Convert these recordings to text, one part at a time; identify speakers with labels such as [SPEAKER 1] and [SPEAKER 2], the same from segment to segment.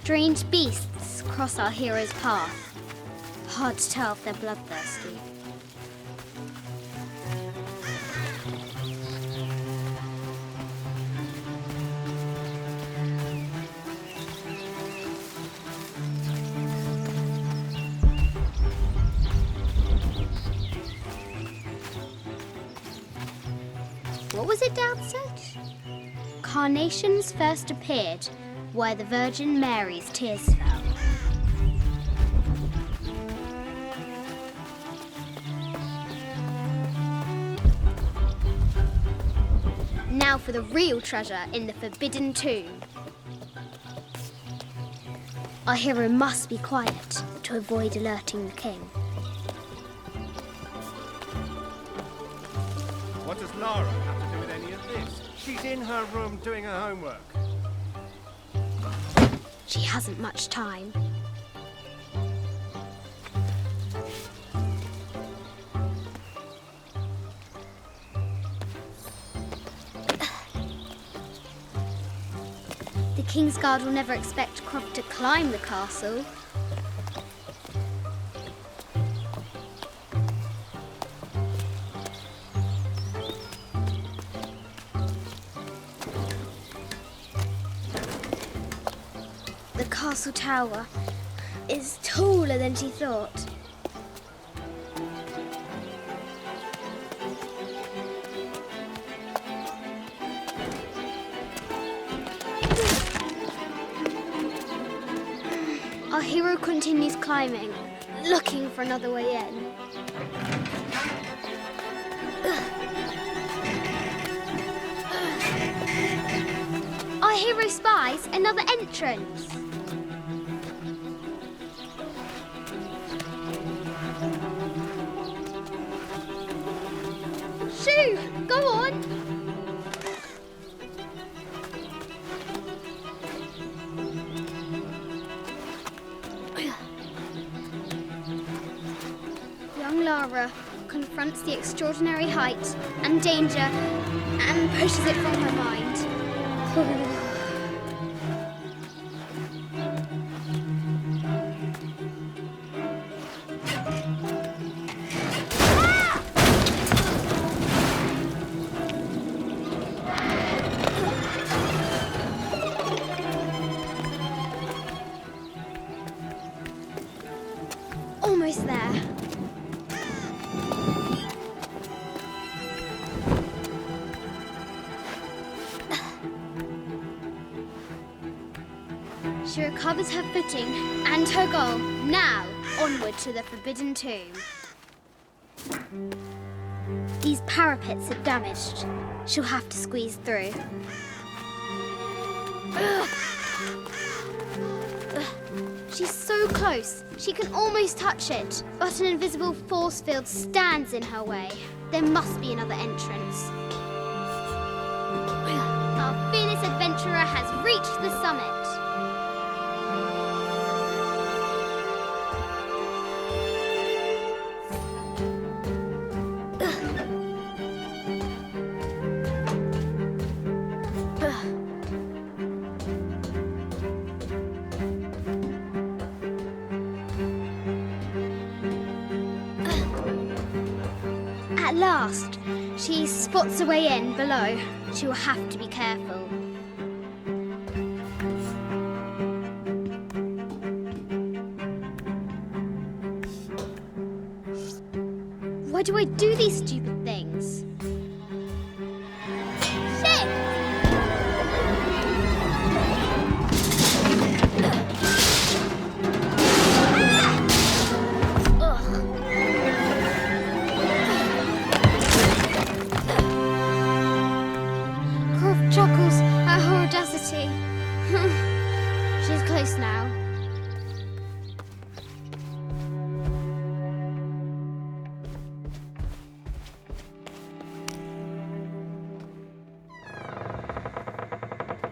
[SPEAKER 1] Strange beasts cross our hero's path. Hard to tell if they're bloodthirsty. What was it Dad said? Carnations first appeared where the Virgin Mary's tears fell. Now for the real treasure in the Forbidden Tomb. Our hero must be quiet to avoid alerting the king.
[SPEAKER 2] What does Lara have to do with any of this? She's in her room doing her homework.
[SPEAKER 1] She hasn't much time. The King's Guard will never expect Croft to climb the castle. The castle tower is taller than she thought. Our hero continues climbing, looking for another way in. Our hero spies another entrance. Shoo! Go on! Young Lara confronts the extraordinary height and danger and pushes it from her mind. Almost there. She recovers her footing and her goal. Now, onward to the Forbidden Tomb. These parapets are damaged. She'll have to squeeze through. She's so close, she can almost touch it, but an invisible force field stands in her way. There must be another entrance. Our fearless adventurer has reached the summit. At last, she spots a way in below. She will have to be careful. Why do I do these stupid things? Shit! Chuckles at her audacity. She's close now.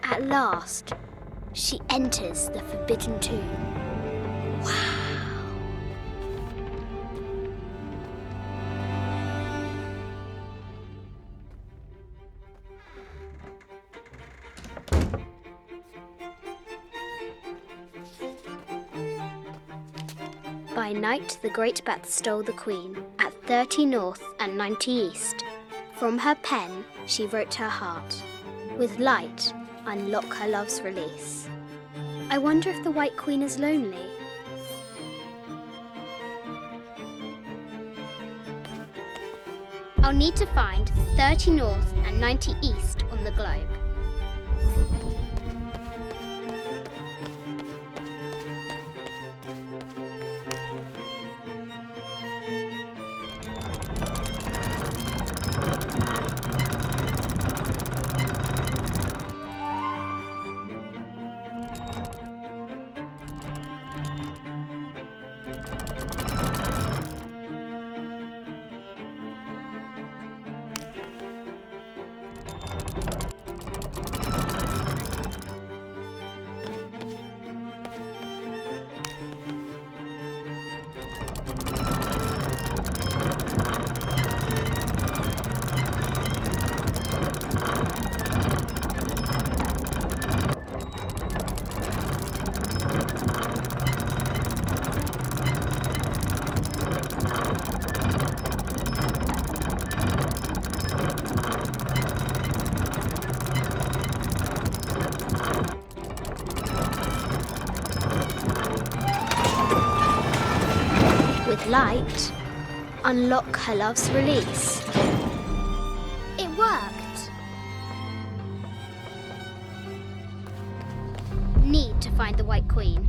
[SPEAKER 1] At last, she enters the Forbidden Tomb. Wow. By night, the great bat stole the queen at 30 north and 90 east. From her pen, she wrote her heart. With light, unlock her love's release. I wonder if the White Queen is lonely. I'll need to find 30 north and 90 east on the globe. With light, unlock her love's release. It worked. Need to find the White Queen.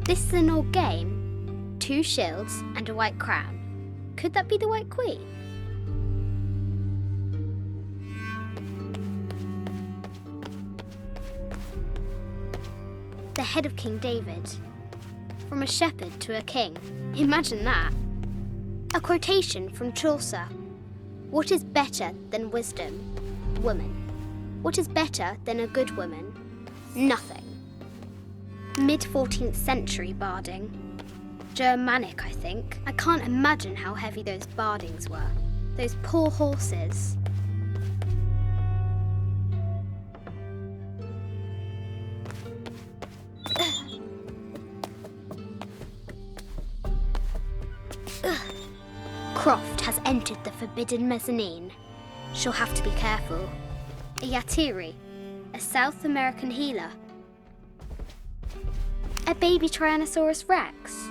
[SPEAKER 1] This is an old game. 2 shields and a white crown. Could that be the White Queen? The head of King David. From a shepherd to a king. Imagine that. A quotation from Chaucer. What is better than wisdom? Woman. What is better than a good woman? Nothing. Mid-14th century barding. Germanic, I think. I can't imagine how heavy those bardings were. Those poor horses. Croft has entered the forbidden mezzanine. She'll have to be careful. A Yatiri, a South American healer. A baby Tyrannosaurus Rex.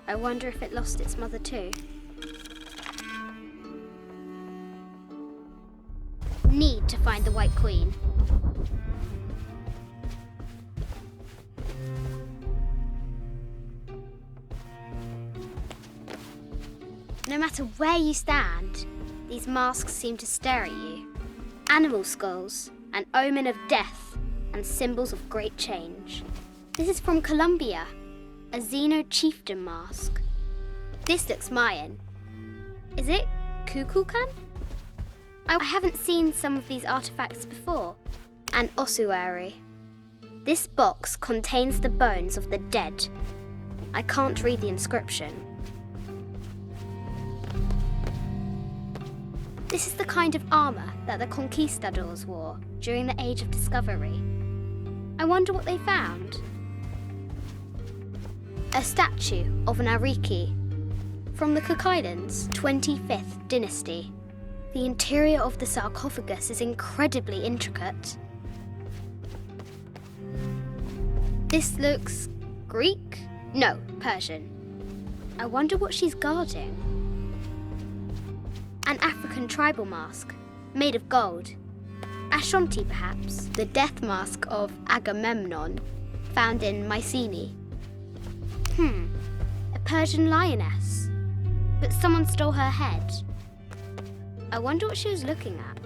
[SPEAKER 1] I wonder if it lost its mother too. Need to find the White Queen. No matter where you stand, these masks seem to stare at you. Animal skulls, an omen of death, and symbols of great change. This is from Colombia, a Xeno chieftain mask. This looks Mayan. Is it Kukulkan? I haven't seen some of these artifacts before. An ossuary. This box contains the bones of the dead. I can't read the inscription. This is the kind of armour that the conquistadors wore during the Age of Discovery. I wonder what they found. A statue of an Ariki from the Cook Islands, 25th dynasty. The interior of the sarcophagus is incredibly intricate. This looks Greek? No, Persian. I wonder what she's guarding. An African tribal mask, made of gold. Ashanti, perhaps, the death mask of Agamemnon, found in Mycenae. A Persian lioness, but someone stole her head. I wonder what she was looking at.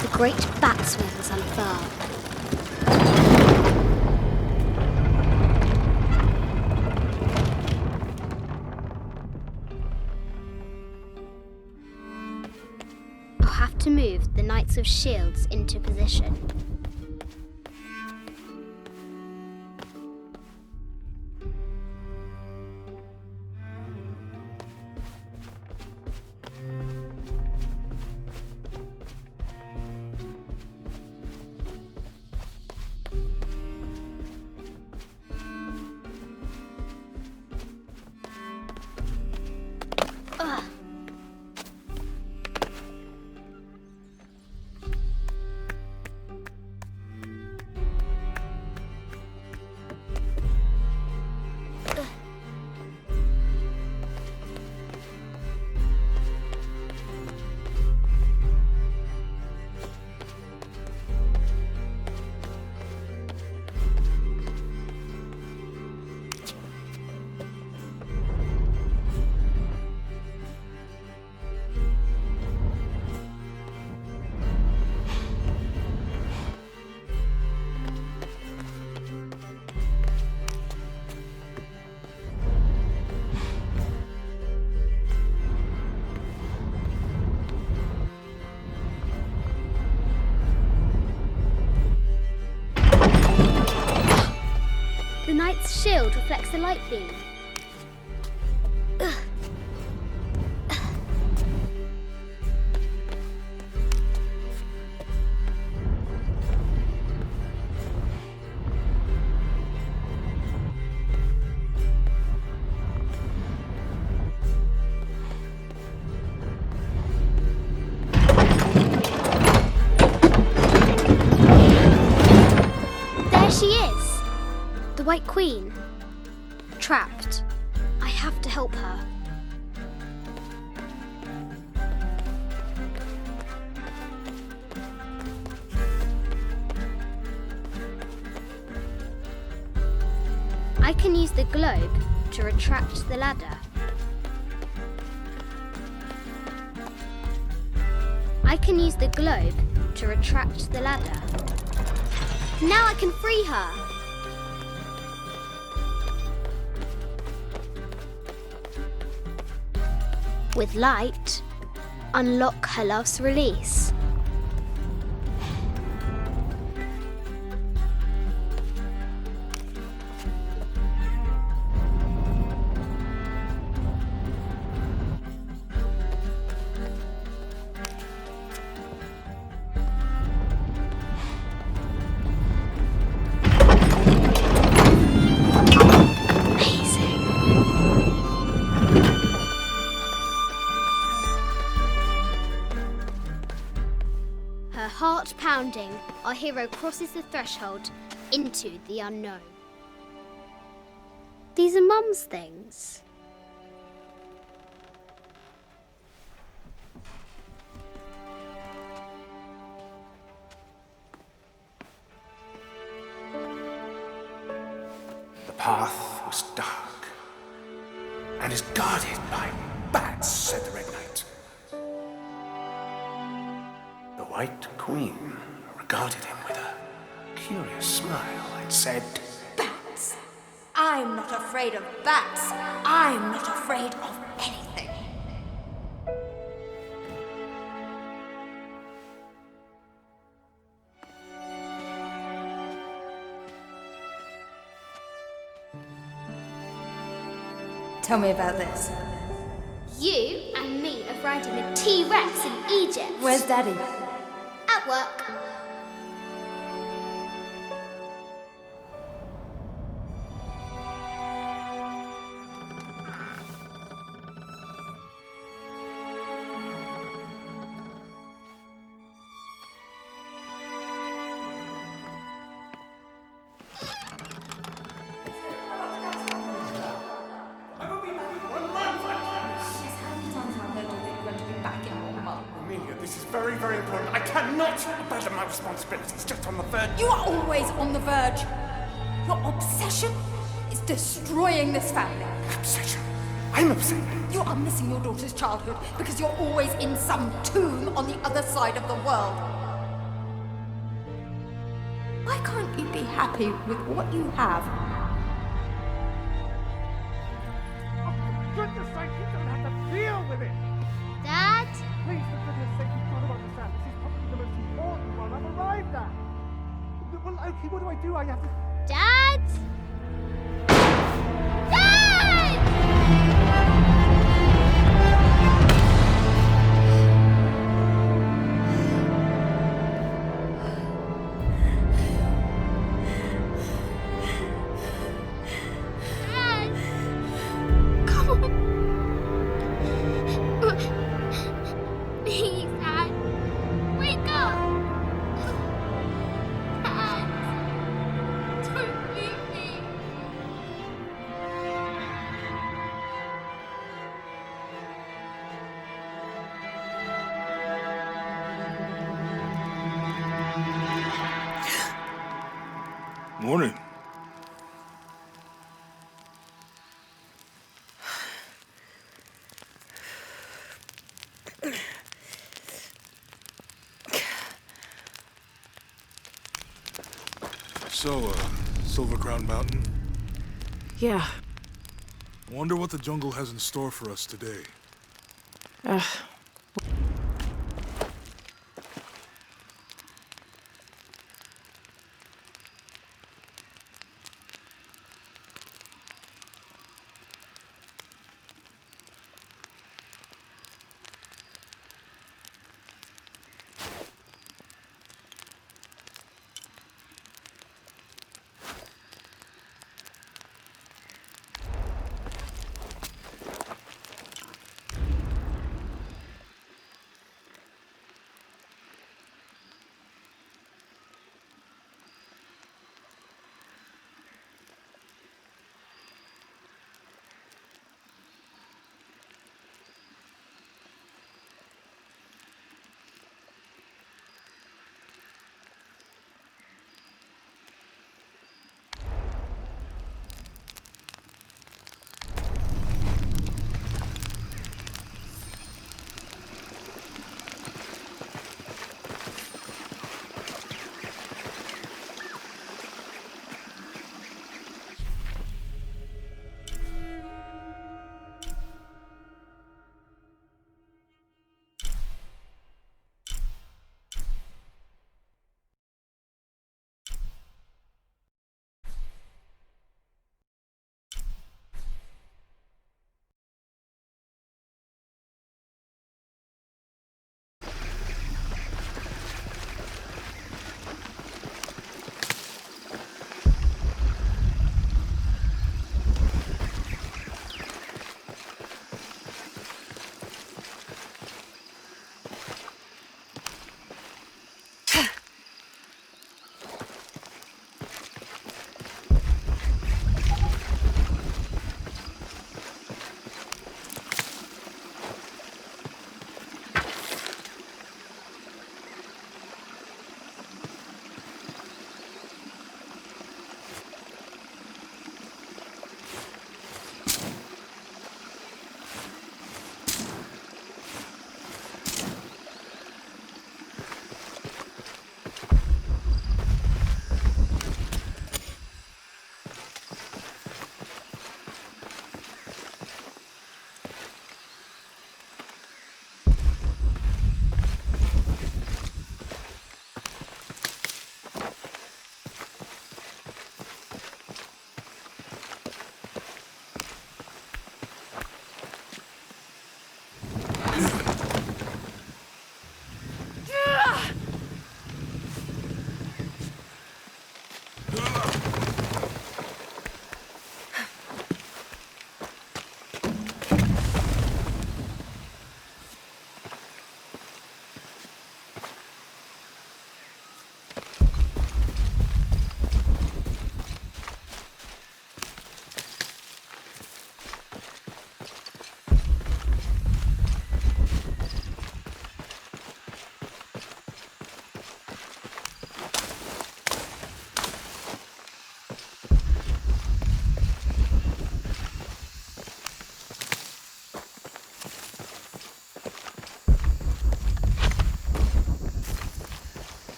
[SPEAKER 1] The great bat's wings unfurl. Have to move the Knights of Shields into position. its shield reflects the light beam. There she is! The White Queen. Trapped. I have to help her. I can use the globe to retract the ladder. I can use the globe to retract the ladder. Now I can free her! With light, unlock her love's release. Her heart pounding, our hero crosses the threshold into the unknown. These are Mum's things.
[SPEAKER 3] The path was dark and is guarded by bats, said the Red Knight. The White Queen regarded him with a curious smile and said,
[SPEAKER 4] Bats! I'm not afraid of bats. I'm not afraid of anything. Tell me about this.
[SPEAKER 1] You and me are riding a T-Rex in Egypt.
[SPEAKER 4] Where's Daddy?
[SPEAKER 1] At work.
[SPEAKER 3] Amelia, this is very, very important. I cannot abandon my responsibilities just on the verge.
[SPEAKER 4] You are always on the verge. Your obsession is destroying this family.
[SPEAKER 3] Obsession. I'm upset.
[SPEAKER 4] You are missing your daughter's childhood because you're always in some tomb on the other side of the world. Why can't you be happy with what you have?
[SPEAKER 2] For goodness sake, you don't have to deal with it!
[SPEAKER 1] Dad?
[SPEAKER 2] Please, for goodness sake, you've got to understand. This is probably the most important one I've arrived at. Well, okay, what do I do? I have to...
[SPEAKER 1] Dad? Dad! Dad! Come on. Please, Dad. Wake up. Dad. Don't leave me.
[SPEAKER 5] Morning. So, Silver Crown Mountain?
[SPEAKER 6] Yeah.
[SPEAKER 5] I wonder what the jungle has in store for us today.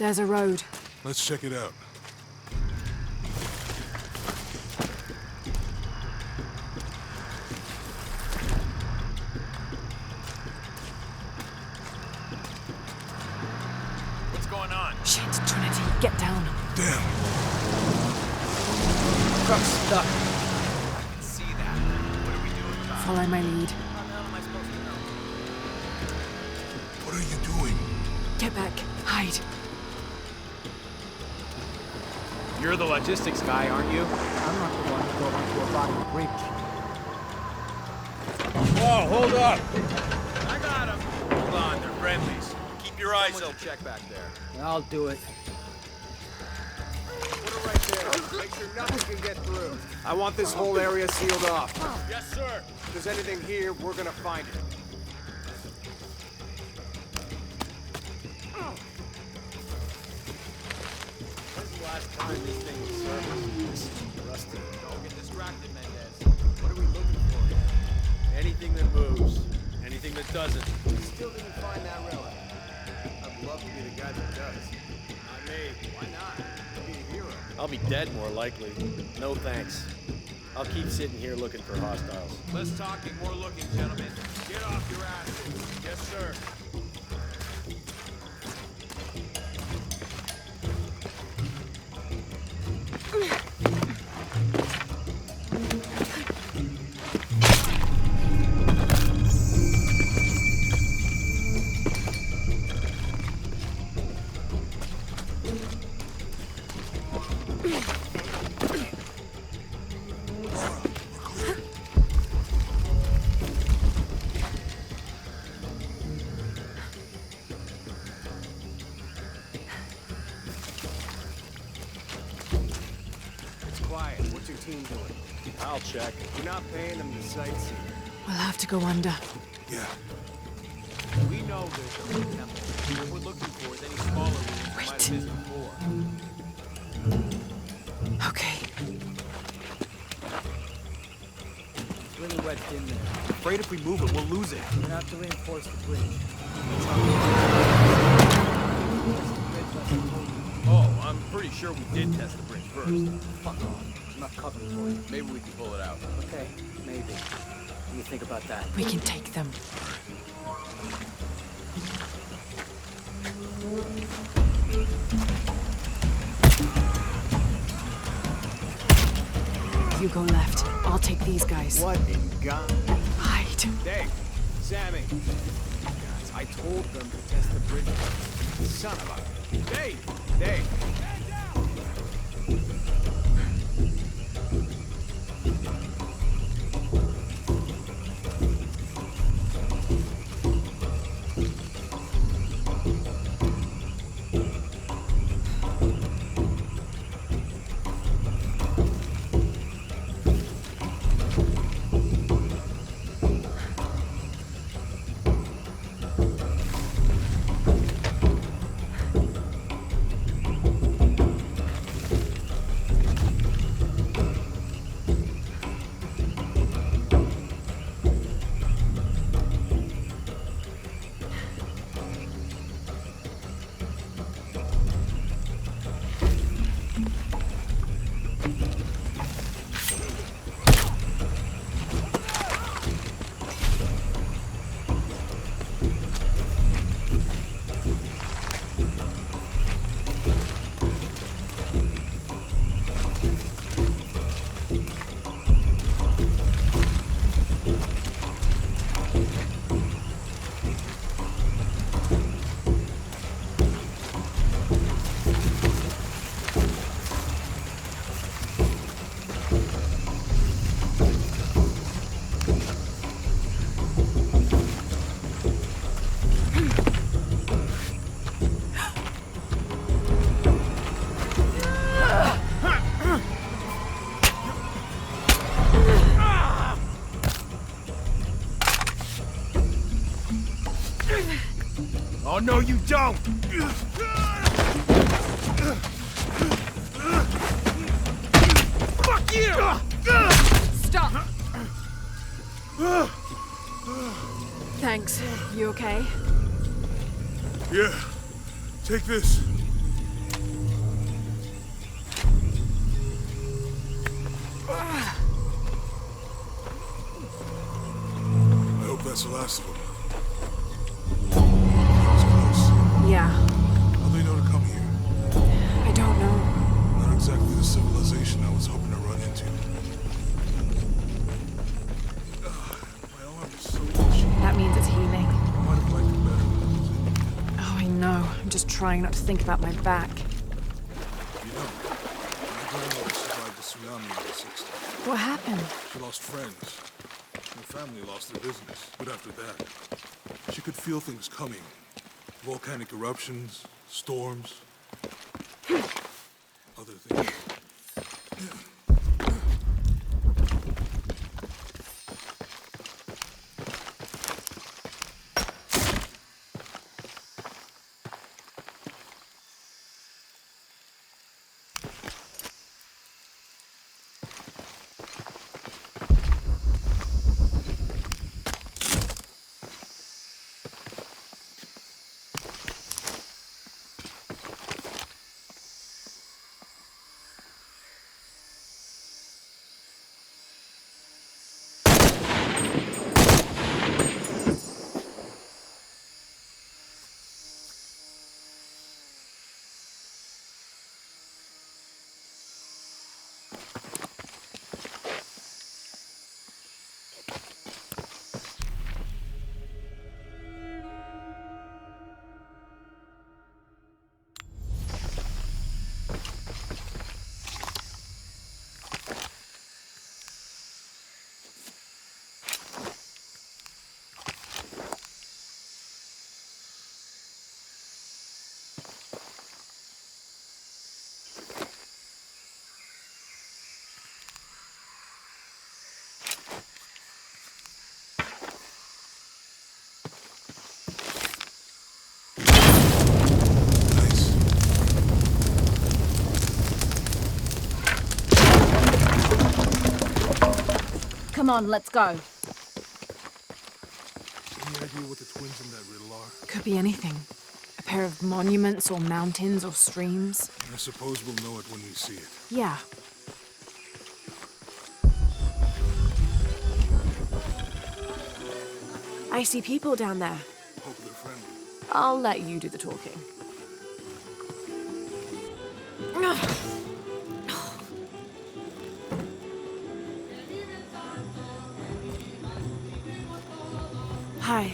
[SPEAKER 6] There's a road.
[SPEAKER 5] Let's check it out.
[SPEAKER 3] What's going on?
[SPEAKER 6] Shit, Trinity, get down.
[SPEAKER 5] Damn.
[SPEAKER 7] Truck's stuck.
[SPEAKER 3] I can see that. What are we doing about it?
[SPEAKER 6] Follow my lead.
[SPEAKER 7] How the hell am I supposed to know?
[SPEAKER 5] What are you doing?
[SPEAKER 6] Get back. Hide.
[SPEAKER 7] You're the logistics guy, aren't you?
[SPEAKER 2] I'm not the one who got onto a body bridge.
[SPEAKER 3] Whoa, hold up!
[SPEAKER 7] I got him.
[SPEAKER 3] Hold on, they're friendlies. Keep your eyes
[SPEAKER 7] Someone
[SPEAKER 3] open.
[SPEAKER 7] should check back there.
[SPEAKER 2] I'll do it.
[SPEAKER 7] Put it right there. Make sure nothing can get through. I want this whole area sealed off.
[SPEAKER 3] Yes, sir.
[SPEAKER 7] If there's anything here, we're gonna find it. When's the last time this thing was serviced? Rusty. Don't get distracted, Mendez. What are we looking for here?
[SPEAKER 3] Anything that moves. Anything that doesn't.
[SPEAKER 7] Still didn't find that relic. I'd love to be the guy that does.
[SPEAKER 3] Not me.
[SPEAKER 7] Why not? Be a hero.
[SPEAKER 8] I'll be dead more likely. No thanks. I'll keep sitting here looking for hostiles.
[SPEAKER 3] Less talking, more looking, gentlemen. Get off your asses. Yes, sir.
[SPEAKER 7] Quiet. What's your team doing?
[SPEAKER 8] I'll check.
[SPEAKER 7] You're not paying them to sightsee.
[SPEAKER 6] We'll have to go under.
[SPEAKER 5] Yeah.
[SPEAKER 7] We know there's a big temple. What we're looking for is any smaller ruins that might have been before.
[SPEAKER 6] Okay.
[SPEAKER 2] It's really wedged in there.
[SPEAKER 7] Afraid if we move it, we'll lose it.
[SPEAKER 2] We're gonna have to reinforce the bridge.
[SPEAKER 3] Oh, I'm pretty sure we did test the bridge first.
[SPEAKER 2] Fuck off. There's enough cover for you.
[SPEAKER 3] Maybe we can pull it out.
[SPEAKER 2] Okay, maybe. What do you think about that?
[SPEAKER 6] We can take them. You go left. I'll take these guys.
[SPEAKER 7] What in God?
[SPEAKER 6] Hide.
[SPEAKER 7] Dave, Sammy. Guys, I told them to test the bridge. Son of a... Dave! Dave!
[SPEAKER 3] Oh, no, you don't! Fuck you!
[SPEAKER 6] Stop! Thanks. You okay?
[SPEAKER 5] Yeah. Take this. That's the last of them. That was close.
[SPEAKER 6] Yeah,
[SPEAKER 5] How do they know to come here?
[SPEAKER 6] I don't know.
[SPEAKER 5] Not exactly the civilization I was hoping to run into. My arm is so itchy.
[SPEAKER 6] That means it's healing.
[SPEAKER 5] I might have liked it better when it was in.
[SPEAKER 6] Oh, I know. I'm just trying not to think about my back.
[SPEAKER 5] You know, my grandmother survived the tsunami in the 60s.
[SPEAKER 6] What happened?
[SPEAKER 5] She lost friends. Her family lost their business. But after that, she could feel things coming. Volcanic eruptions, storms, other things. Nice.
[SPEAKER 6] Come on, let's go.
[SPEAKER 5] Any idea what the twins in that riddle are?
[SPEAKER 6] Could be anything. A pair of monuments or mountains or streams.
[SPEAKER 5] I suppose we'll know it when we see it.
[SPEAKER 6] Yeah. I see people down there.
[SPEAKER 5] Hope they're friendly.
[SPEAKER 6] I'll let you do the talking. Hi.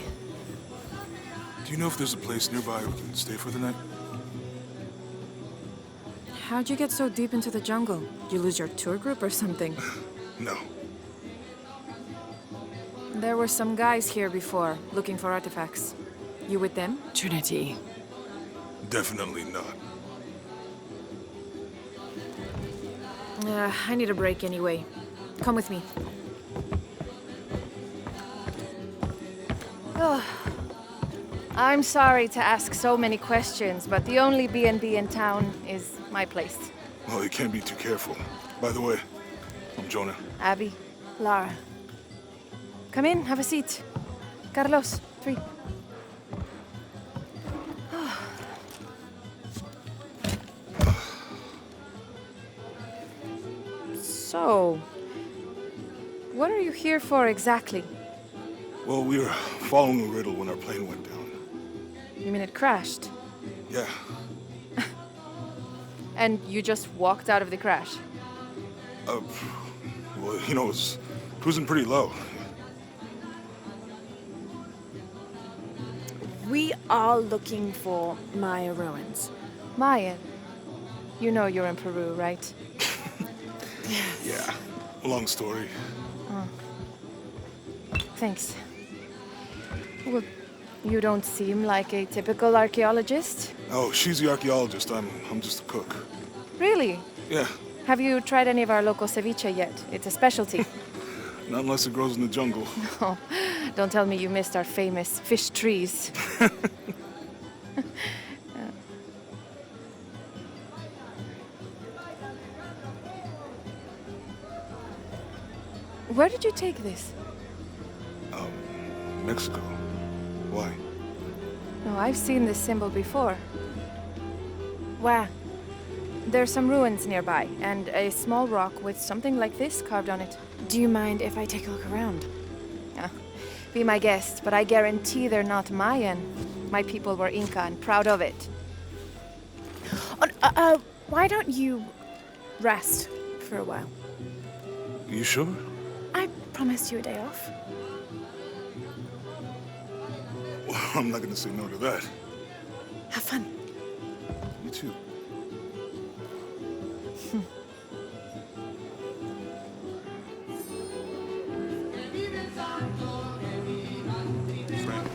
[SPEAKER 5] Do you know if there's a place nearby we can stay for the night?
[SPEAKER 9] How'd you get so deep into the jungle? You lose your tour group or something?
[SPEAKER 5] No.
[SPEAKER 9] There were some guys here before, looking for artifacts. You with them?
[SPEAKER 6] Trinity.
[SPEAKER 5] Definitely not.
[SPEAKER 9] I need a break anyway. Come with me.
[SPEAKER 10] I'm sorry to ask so many questions, but the only B&B in town is my place.
[SPEAKER 5] Well, you can't be too careful. By the way, I'm Jonah.
[SPEAKER 10] Abby, Lara. Come in, have a seat. Carlos, 3. So, what are you here for exactly?
[SPEAKER 5] Well, we were following a riddle when our plane went down.
[SPEAKER 10] You mean it crashed?
[SPEAKER 5] Yeah.
[SPEAKER 10] And you just walked out of the crash?
[SPEAKER 5] Well, you know, it was cruising pretty low.
[SPEAKER 9] We are looking for Maya ruins.
[SPEAKER 10] Mayan. You know you're in Peru, right?
[SPEAKER 5] Yeah. Long story.
[SPEAKER 10] Thanks. Well, you don't seem like a typical archaeologist.
[SPEAKER 5] Oh, she's the archaeologist. I'm just a cook.
[SPEAKER 10] Really?
[SPEAKER 5] Yeah.
[SPEAKER 10] Have you tried any of our local ceviche yet? It's a specialty.
[SPEAKER 5] Not unless it grows in the jungle.
[SPEAKER 10] Oh, don't tell me you missed our famous fish trees. Where did you take this?
[SPEAKER 5] Mexico. Why?
[SPEAKER 10] Oh, I've seen this symbol before.
[SPEAKER 9] Where?
[SPEAKER 10] There's some ruins nearby, and a small rock with something like this carved on it.
[SPEAKER 9] Do you mind if I take a look around?
[SPEAKER 10] Be my guest, but I guarantee they're not Mayan. My people were Inca and proud of it.
[SPEAKER 6] Why don't you rest for a while?
[SPEAKER 5] You sure?
[SPEAKER 6] I promised you a day off.
[SPEAKER 5] Well, I'm not gonna say no to that.
[SPEAKER 6] Have fun.
[SPEAKER 5] You too. Frank.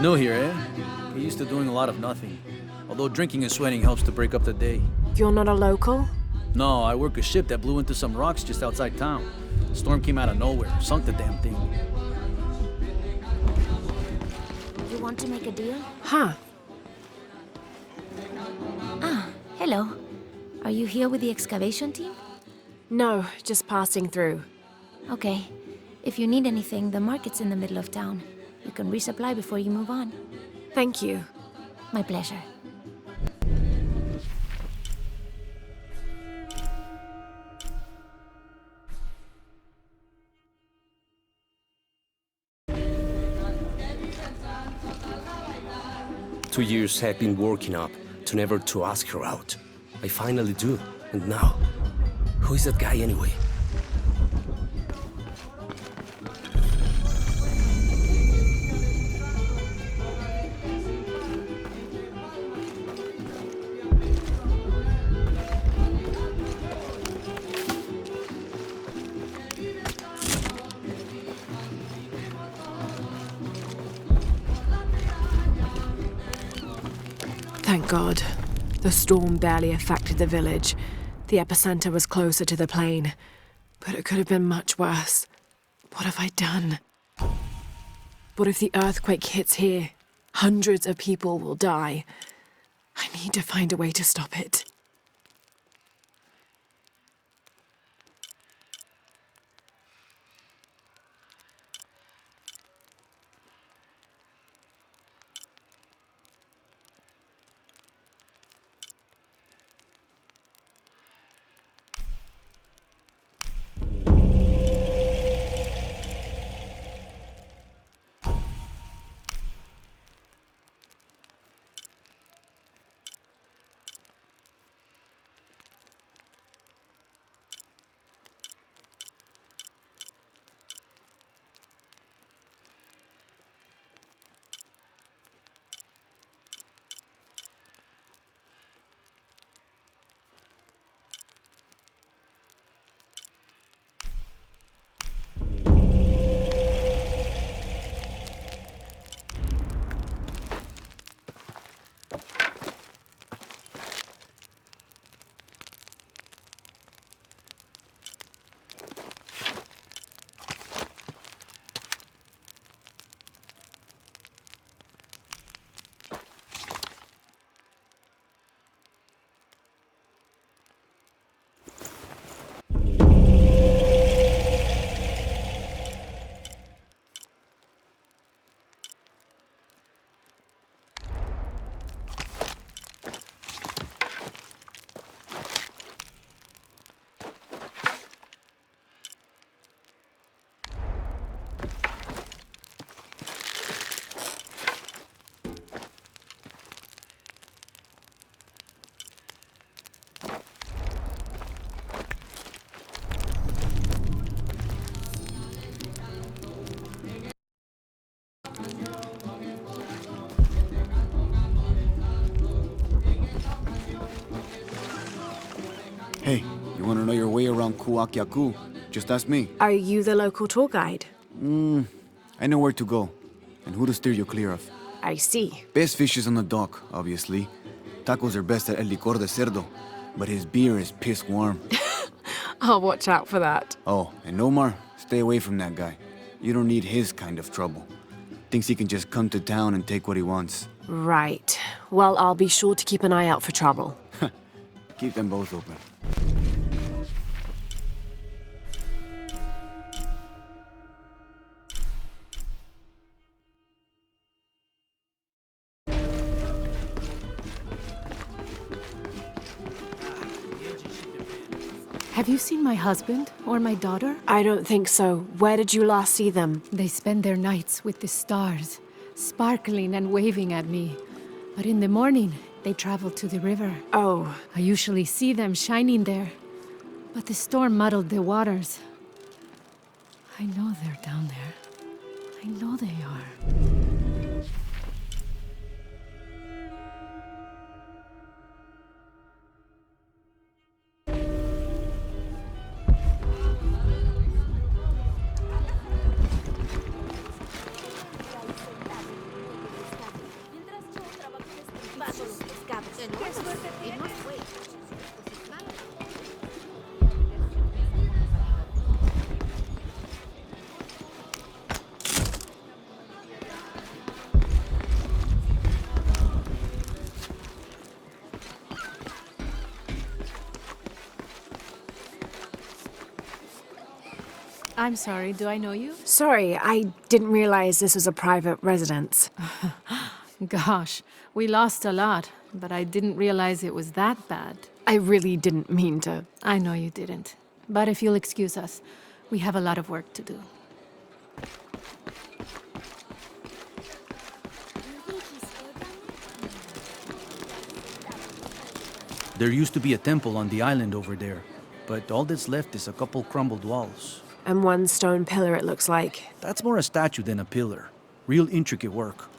[SPEAKER 11] New here, eh? Get used to doing a lot of nothing. Although drinking and sweating helps to break up the day.
[SPEAKER 6] You're not a local?
[SPEAKER 11] No, I work a ship that blew into some rocks just outside town. Storm came out of nowhere, sunk the damn thing.
[SPEAKER 12] You want to make a deal?
[SPEAKER 6] Huh.
[SPEAKER 12] Ah, hello. Are you here with the excavation team?
[SPEAKER 6] No, just passing through.
[SPEAKER 12] Okay. If you need anything, the market's in the middle of town. You can resupply before you move on.
[SPEAKER 6] Thank you.
[SPEAKER 12] My pleasure.
[SPEAKER 13] Two years I've been working up to never to ask her out. I finally do, and now, who is that guy anyway?
[SPEAKER 6] Thank God. The storm barely affected the village. The epicenter was closer to the plain. But it could have been much worse. What have I done? What if the earthquake hits here? Hundreds of people will die. I need to find a way to stop it.
[SPEAKER 14] Hey, you want to know your way around Kuakyaku? Just ask me.
[SPEAKER 6] Are you the local tour guide?
[SPEAKER 14] I know where to go, and who to steer you clear of.
[SPEAKER 6] I see.
[SPEAKER 14] Best fish is on the dock, obviously. Tacos are best at El Licor de Cerdo, but his beer is piss warm.
[SPEAKER 6] I'll watch out for that.
[SPEAKER 14] Oh, and Omar, stay away from that guy. You don't need his kind of trouble. Thinks he can just come to town and take what he wants.
[SPEAKER 6] Right. Well, I'll be sure to keep an eye out for trouble.
[SPEAKER 14] Keep them both open.
[SPEAKER 15] Have you seen my husband or my daughter?
[SPEAKER 6] I don't think so. Where did you last see them?
[SPEAKER 15] They spend their nights with the stars, sparkling and waving at me. But in the morning, they travel to the river.
[SPEAKER 6] Oh.
[SPEAKER 15] I usually see them shining there. But the storm muddled the waters. I know they're down there. I know they are. I'm sorry, do I know you?
[SPEAKER 6] Sorry, I didn't realize this was a private residence.
[SPEAKER 15] Gosh, we lost a lot, but I didn't realize it was that bad.
[SPEAKER 6] I really didn't mean to.
[SPEAKER 15] I know you didn't. But if you'll excuse us, we have a lot of work to do.
[SPEAKER 11] There used to be a temple on the island over there, but all that's left is a couple crumbled walls.
[SPEAKER 6] And one stone pillar, it looks like.
[SPEAKER 11] That's more a statue than a pillar. Real intricate work.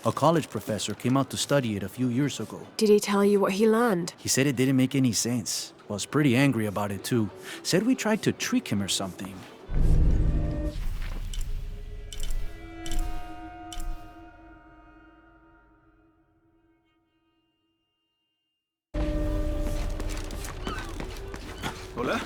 [SPEAKER 11] A college professor came out to study it a few years ago.
[SPEAKER 6] Did he tell you what he learned?
[SPEAKER 11] He said it didn't make any sense. Was pretty angry about it too. Said we tried to trick him or something.
[SPEAKER 3] Hola?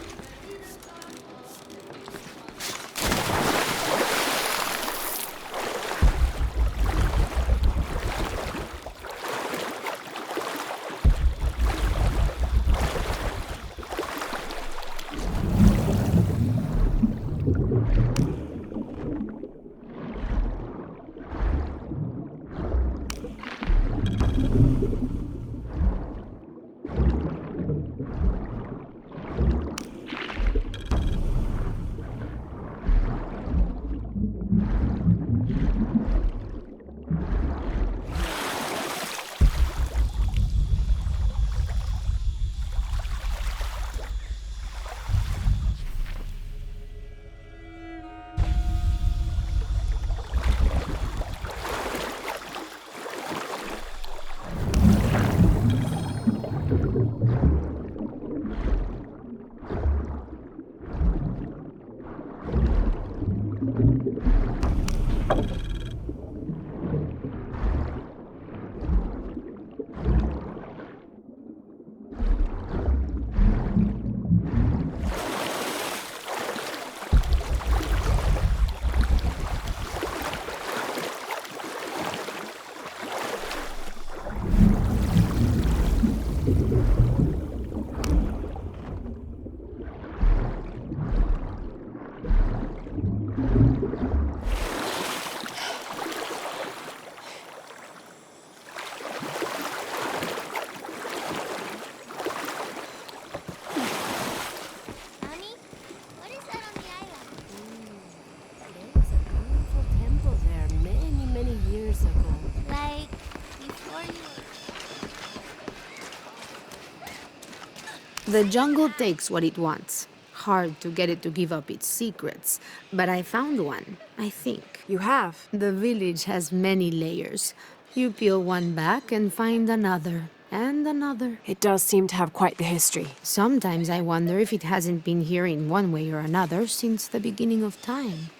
[SPEAKER 16] The jungle takes what it wants. Hard to get it to give up its secrets, but I found one, I think.
[SPEAKER 6] You have?
[SPEAKER 16] The village has many layers. You peel one back and find another, and another.
[SPEAKER 6] It does seem to have quite the history.
[SPEAKER 16] Sometimes I wonder if it hasn't been here in one way or another since the beginning of time.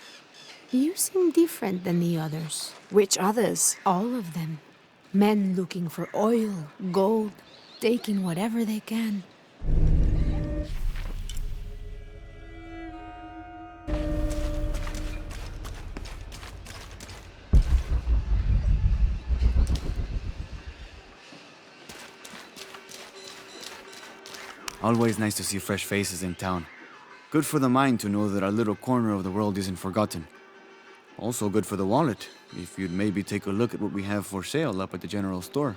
[SPEAKER 16] You seem different than the others.
[SPEAKER 6] Which others?
[SPEAKER 16] All of them. Men looking for oil, gold, taking whatever they can.
[SPEAKER 14] Always nice to see fresh faces in town. Good for the mind to know that our little corner of the world isn't forgotten. Also good for the wallet, if you'd maybe take a look at what we have for sale up at the general store.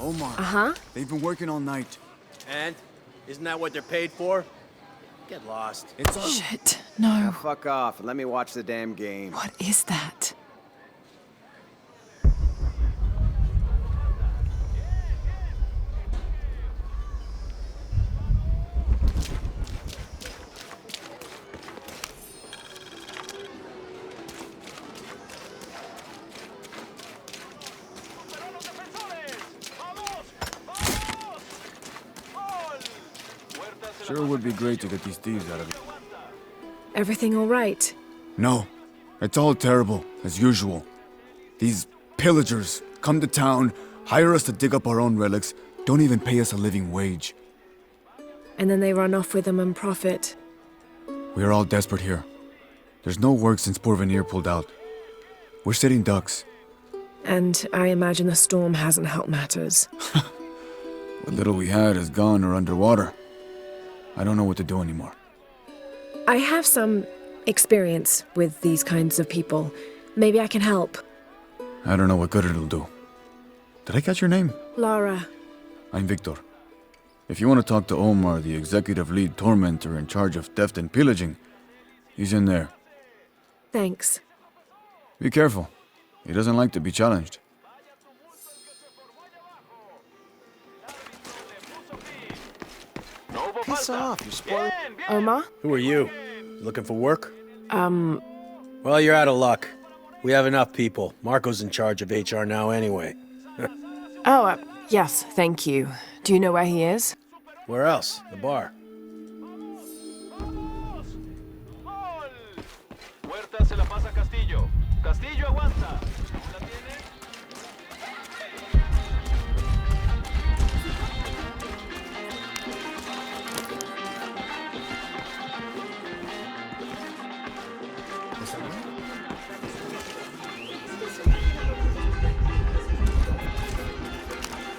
[SPEAKER 14] Omar.
[SPEAKER 6] Uh-huh.
[SPEAKER 14] They've been working all night.
[SPEAKER 8] And? Isn't that what they're paid for? Get lost.
[SPEAKER 14] It's on.
[SPEAKER 6] Shit, no.
[SPEAKER 7] Now fuck off and let me watch the damn game.
[SPEAKER 6] What is that?
[SPEAKER 14] Sure would be great to get these thieves out of here.
[SPEAKER 6] Everything all right?
[SPEAKER 14] No. It's all terrible, as usual. These pillagers come to town, hire us to dig up our own relics, don't even pay us a living wage.
[SPEAKER 6] And then they run off with them and profit.
[SPEAKER 14] We are all desperate here. There's no work since Porvenir pulled out. We're sitting ducks.
[SPEAKER 6] And I imagine the storm hasn't helped matters.
[SPEAKER 14] What little we had is gone or underwater. I don't know what to do anymore.
[SPEAKER 6] I have some experience with these kinds of people. Maybe I can help.
[SPEAKER 14] I don't know what good it'll do. Did I catch your name?
[SPEAKER 6] Lara.
[SPEAKER 14] I'm Victor. If you want to talk to Omar, the executive lead tormentor in charge of theft and pillaging, he's in there.
[SPEAKER 6] Thanks.
[SPEAKER 14] Be careful. He doesn't like to be challenged.
[SPEAKER 8] Piss off, you spoiling.
[SPEAKER 6] Omar?
[SPEAKER 8] Who are you? Looking for work? Well, you're out of luck. We have enough people. Marco's in charge of HR now anyway.
[SPEAKER 6] Yes, thank you. Do you know where he is?
[SPEAKER 8] Where else? The bar.
[SPEAKER 17] Huerta se la pasa a Castillo. Castillo aguanta. ¿La tiene?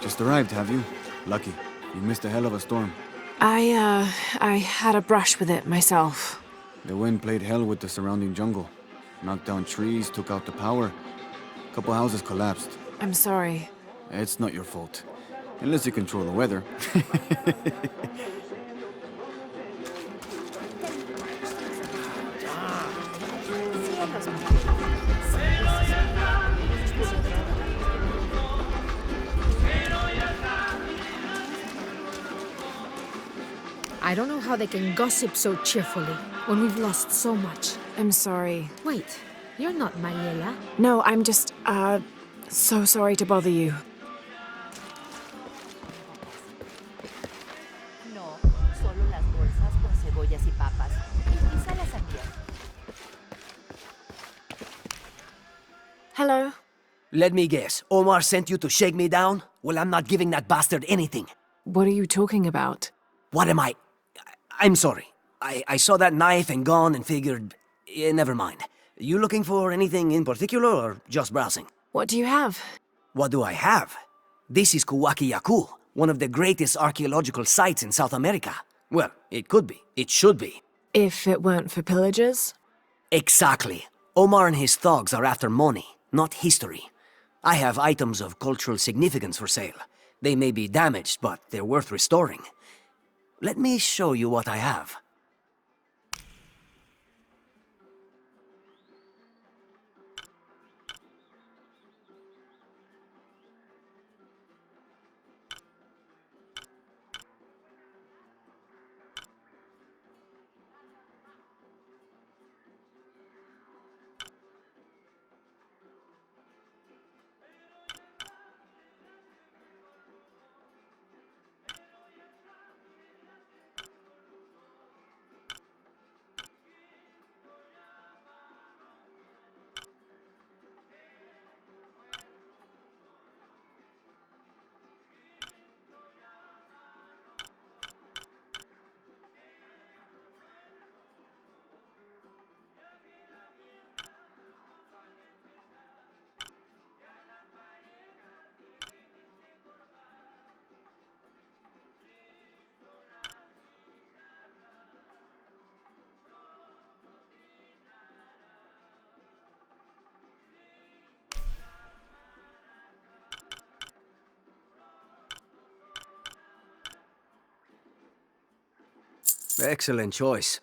[SPEAKER 14] Just arrived, have you? Lucky. You missed a hell of a storm.
[SPEAKER 6] I had a brush with it myself.
[SPEAKER 14] The wind played hell with the surrounding jungle. Knocked down trees, took out the power. A couple houses collapsed.
[SPEAKER 6] I'm sorry.
[SPEAKER 14] It's not your fault. Unless you control the weather.
[SPEAKER 16] I don't know how they can gossip so cheerfully when we've lost so much.
[SPEAKER 6] I'm sorry.
[SPEAKER 16] Wait, you're not Mariela.
[SPEAKER 6] No, I'm just, so sorry to bother you.
[SPEAKER 18] No, solo las bolsas con cebollas y papas. Y quizá la sandía.
[SPEAKER 6] Hello?
[SPEAKER 19] Let me guess. Omar sent you to shake me down? Well, I'm not giving that bastard anything.
[SPEAKER 6] What are you talking about?
[SPEAKER 19] What am I? I'm sorry. I saw that knife and gun and figured... never mind. You looking for anything in particular or just browsing?
[SPEAKER 6] What do you have?
[SPEAKER 19] What do I have? This is Kuwaki Yaku, one of the greatest archaeological sites in South America. Well, it could be. It should be.
[SPEAKER 6] If it weren't for pillagers?
[SPEAKER 19] Exactly. Omar and his thugs are after money, not history. I have items of cultural significance for sale. They may be damaged, but they're worth restoring. Let me show you what I have. Excellent choice.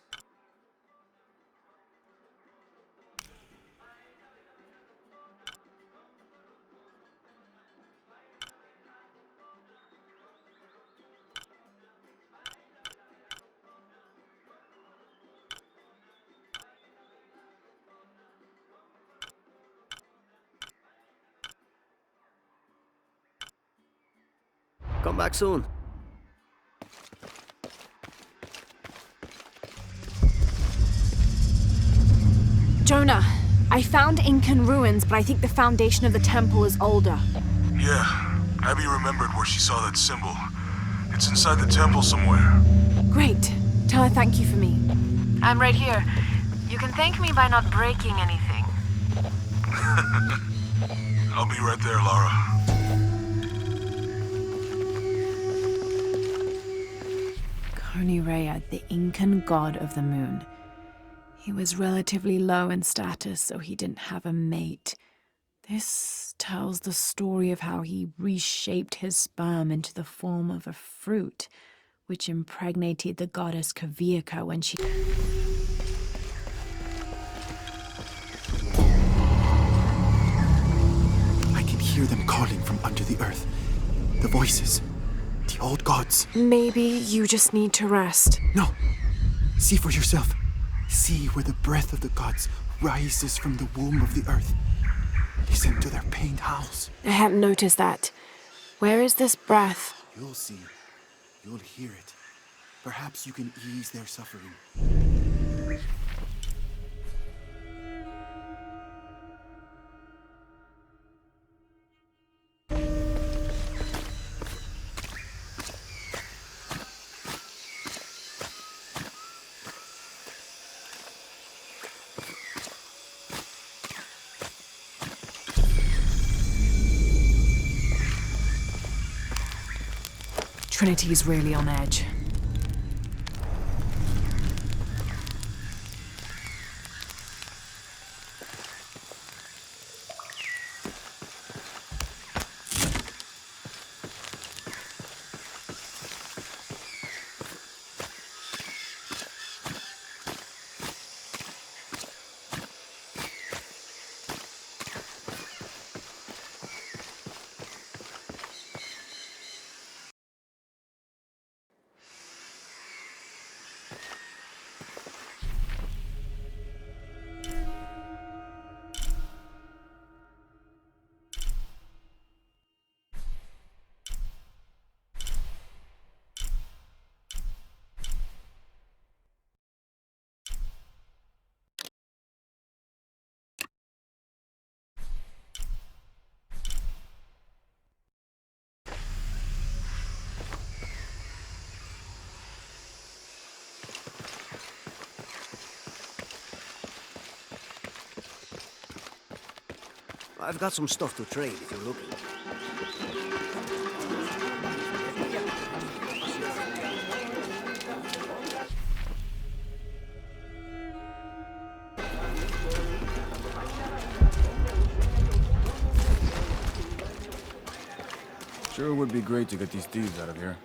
[SPEAKER 19] Come back soon.
[SPEAKER 6] Jonah, I found Incan ruins, but I think the foundation of the temple is older.
[SPEAKER 5] Yeah, Abby remembered where she saw that symbol. It's inside the temple somewhere.
[SPEAKER 6] Great. Tell her thank you for me.
[SPEAKER 9] I'm right here. You can thank me by not breaking anything.
[SPEAKER 5] I'll be right there, Lara.
[SPEAKER 6] Rea, the Incan god of the moon. He was relatively low in status, so he didn't have a mate. This tells the story of how he reshaped his sperm into the form of a fruit, which impregnated the goddess Kavika when she...
[SPEAKER 20] I can hear them calling from under the earth. The voices. The old gods.
[SPEAKER 6] Maybe you just need to rest.
[SPEAKER 20] No. See for yourself. See where the breath of the gods rises from the womb of the earth. Listen to their pained howls.
[SPEAKER 6] I hadn't noticed that. Where is this breath?
[SPEAKER 20] You'll see. You'll hear it. Perhaps you can ease their suffering.
[SPEAKER 6] Trinity's really on edge.
[SPEAKER 19] I've got some stuff to trade if you're looking.
[SPEAKER 14] Sure would be great to get these thieves out of here.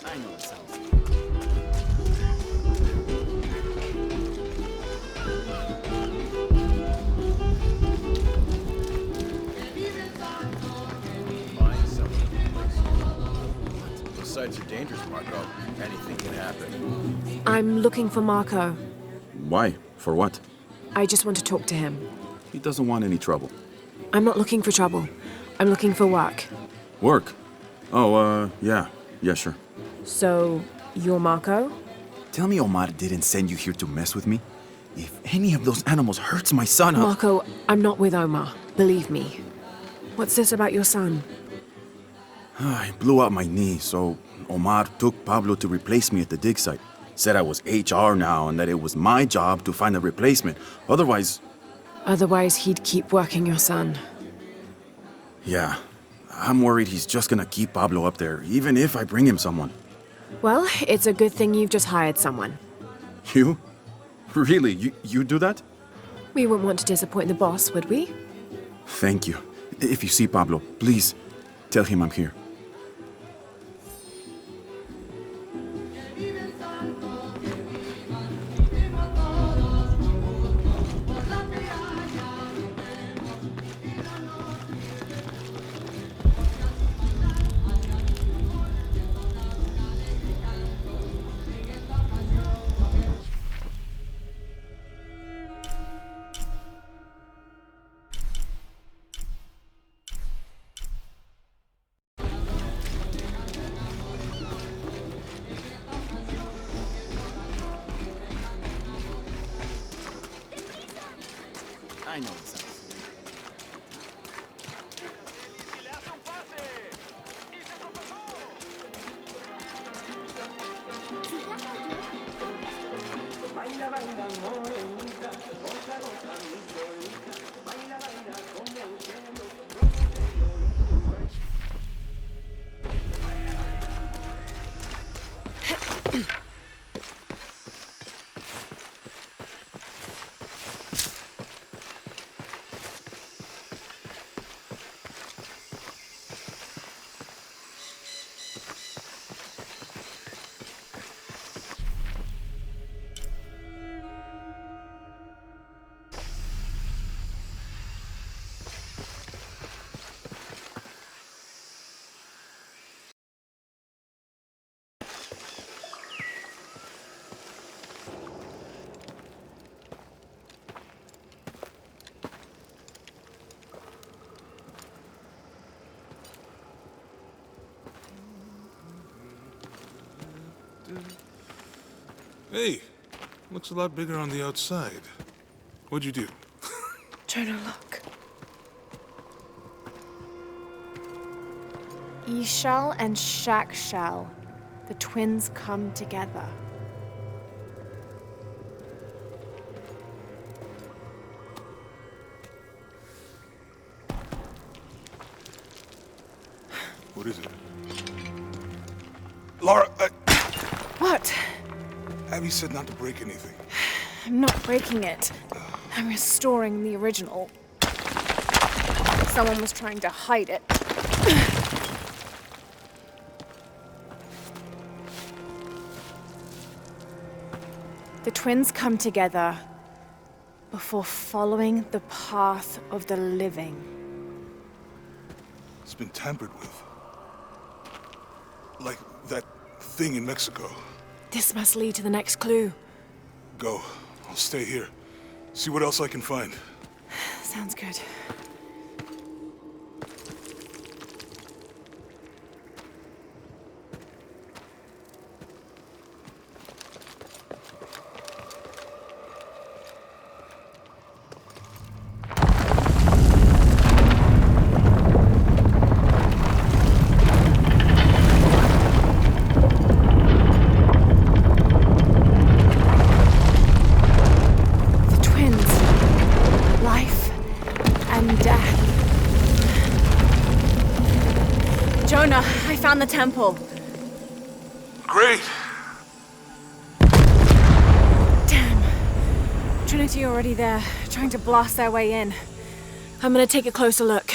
[SPEAKER 19] I know it sounds.
[SPEAKER 8] Those sites are dangerous, Marco. Anything can happen.
[SPEAKER 6] I'm looking for Marco.
[SPEAKER 21] Why? For what?
[SPEAKER 6] I just want to talk to him.
[SPEAKER 21] He doesn't want any trouble.
[SPEAKER 6] I'm not looking for trouble. I'm looking for work.
[SPEAKER 21] Work? Oh, yeah. Yeah, sure.
[SPEAKER 6] So, you're Marco?
[SPEAKER 20] Tell me Omar didn't send you here to mess with me. If any of those animals hurts my son,
[SPEAKER 6] Marco, I'm not with Omar. Believe me. What's this about your son?
[SPEAKER 20] I blew out my knee, so Omar took Pablo to replace me at the dig site. Said I was HR now and that it was my job to find a replacement. Otherwise,
[SPEAKER 6] he'd keep working your son.
[SPEAKER 20] Yeah. I'm worried he's just gonna keep Pablo up there, even if I bring him someone.
[SPEAKER 6] Well, it's a good thing you've just hired someone.
[SPEAKER 20] You? Really? You do that?
[SPEAKER 6] We wouldn't want to disappoint the boss, would we?
[SPEAKER 20] Thank you. If you see Pablo, please, Tell him I'm here.
[SPEAKER 14] I know the sounds.
[SPEAKER 5] Hey, looks a lot bigger on the outside. What'd you do?
[SPEAKER 6] Jonah, look.
[SPEAKER 9] Ishal and Shakshal, the twins come together.
[SPEAKER 5] What is it? Laura,
[SPEAKER 9] What?
[SPEAKER 5] Abby said not to break anything.
[SPEAKER 9] I'm not breaking it. I'm restoring the original. Someone was trying to hide it. The twins come together before following the path of the living.
[SPEAKER 5] It's been tampered with. Like that thing in Mexico.
[SPEAKER 6] This must lead to the next clue.
[SPEAKER 5] Go. I'll stay here. See what else I can find.
[SPEAKER 6] Sounds good.
[SPEAKER 9] Jonah, I found the temple.
[SPEAKER 5] Great!
[SPEAKER 9] Damn. Trinity already there, trying to blast their way in.
[SPEAKER 6] I'm gonna take a closer look.